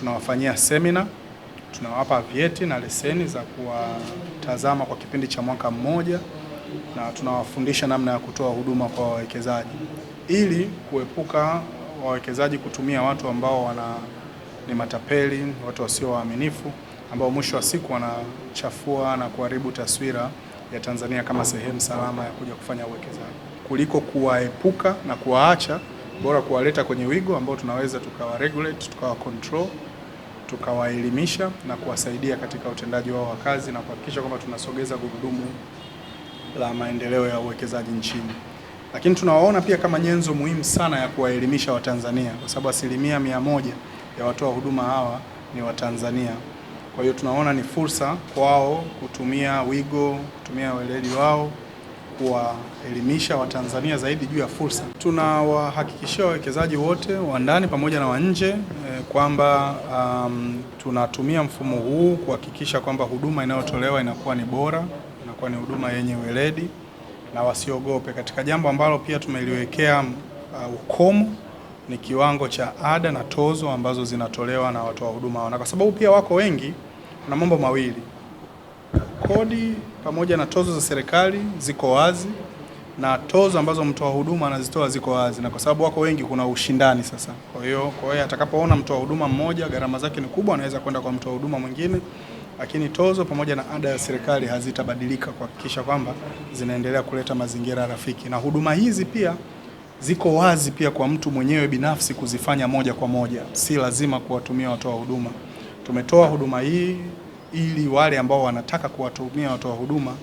tunawafanyia semina, tunawapa vyeti na leseni za kuwatazama kwa kipindi cha mwaka mmoja, na tunawafundisha namna ya kutoa huduma kwa wawekezaji ili kuepuka wawekezaji kutumia watu ambao ni matapeli, watu wasio waaminifu, ambao mwisho wa siku wanachafua na kuharibu taswira ya Tanzania kama sehemu salama ya kuja kufanya uwekezaji. Kuliko kuwaepuka na kuwaacha, bora kuwaleta kwenye wigo ambao tunaweza tukawa regulate, tukawa control, tukawaelimisha na kuwasaidia katika utendaji wao wa kazi na kuhakikisha kwamba tunasogeza gurudumu la maendeleo ya uwekezaji nchini. Lakini tunawaona pia kama nyenzo muhimu sana ya kuwaelimisha Watanzania, kwa sababu 100% ya watoa huduma hawa ni Watanzania. Kwa hiyo tunaona ni fursa kwao kutumia wigo, kutumia weledi wao kuwaelimisha Watanzania zaidi juu ya fursa. Tunawahakikishia wawekezaji wote wa ndani pamoja na wa nje kwamba tunatumia mfumo huu kuhakikisha kwamba huduma inayotolewa inakuwa ni bora, inakuwa ni huduma yenye weledi na wasiogope. Katika jambo ambalo pia tumeliwekea ukomo ni kiwango cha ada na tozo ambazo zinatolewa na watoa huduma, na kwa sababu pia wako wengi, kuna mambo mawili: kodi pamoja na tozo za serikali ziko wazi, na tozo ambazo mtoa huduma anazitoa ziko wazi, na kwa sababu wako wengi kuna ushindani sasa. Kwa hiyo atakapoona mtoa huduma mmoja gharama zake ni kubwa, anaweza kwenda kwa mtoa huduma mwingine, lakini tozo pamoja na ada ya serikali hazitabadilika kuhakikisha kwamba zinaendelea kuleta mazingira rafiki. Na huduma hizi pia ziko wazi pia kwa mtu mwenyewe binafsi kuzifanya moja kwa moja, si lazima kuwatumia watoa huduma. Tumetoa huduma hii ili wale ambao wanataka kuwatumia watoa huduma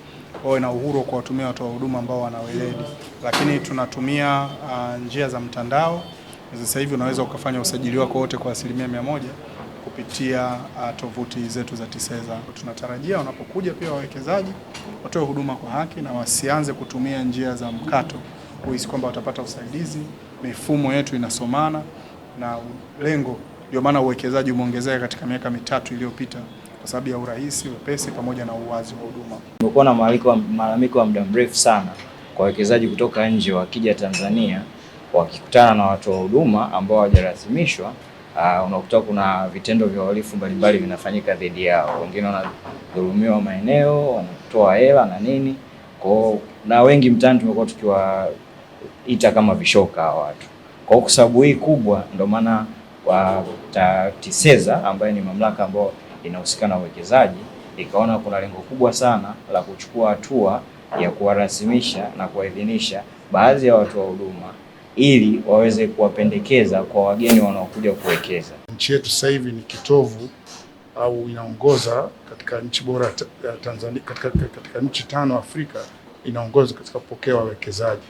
wawe na uhuru wa kuwatumia watoa huduma ambao wana weledi, lakini tunatumia njia za mtandao. Sasa hivi unaweza ukafanya usajili wako wote kwa 100% kupitia tovuti zetu za TISEZA. Tunatarajia wanapokuja pia wawekezaji watoe huduma kwa haki na wasianze kutumia njia za mkato kuhisi kwamba watapata usaidizi. Mifumo yetu inasomana na lengo, ndio maana uwekezaji umeongezeka katika miaka mitatu iliyopita kwa sababu ya urahisi, wepesi pamoja na uwazi wa huduma. Tumekuwa na malalamiko ya muda mrefu sana kwa wawekezaji kutoka nje wakija Tanzania, wakikutana na watu wa huduma ambao hawajarasimishwa, unakuta kuna vitendo vya uhalifu mbalimbali vinafanyika dhidi yao. Wengine wanadhulumiwa maeneo, wanatoa hela na nini. Na wengi mtaani tumekuwa tukiwaita kama vishoka hawa watu. Kwa sababu hii kubwa, ndio maana TISEZA ambayo ni mamlaka ambayo inahusika na uwekezaji ikaona kuna lengo kubwa sana la kuchukua hatua ya kuwarasimisha na kuwaidhinisha baadhi ya watu wa huduma ili waweze kuwapendekeza kwa wageni wanaokuja kuwekeza. Nchi yetu sasa hivi ni kitovu au inaongoza katika nchi bora ya Tanzania, katika nchi 5 Afrika inaongoza katika kupokea wawekezaji.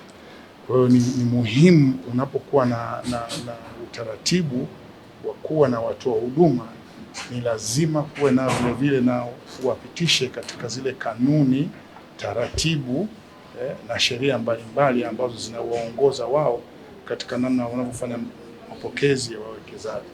Kwa hiyo ni muhimu unapokuwa na utaratibu wa kuwa na watu wa huduma, ni lazima kuwe na vile na uwapitishe katika zile kanuni, taratibu na sheria mbalimbali ambazo zinawaongoza wao katika namna wanavyofanya mapokezi ya wawekezaji.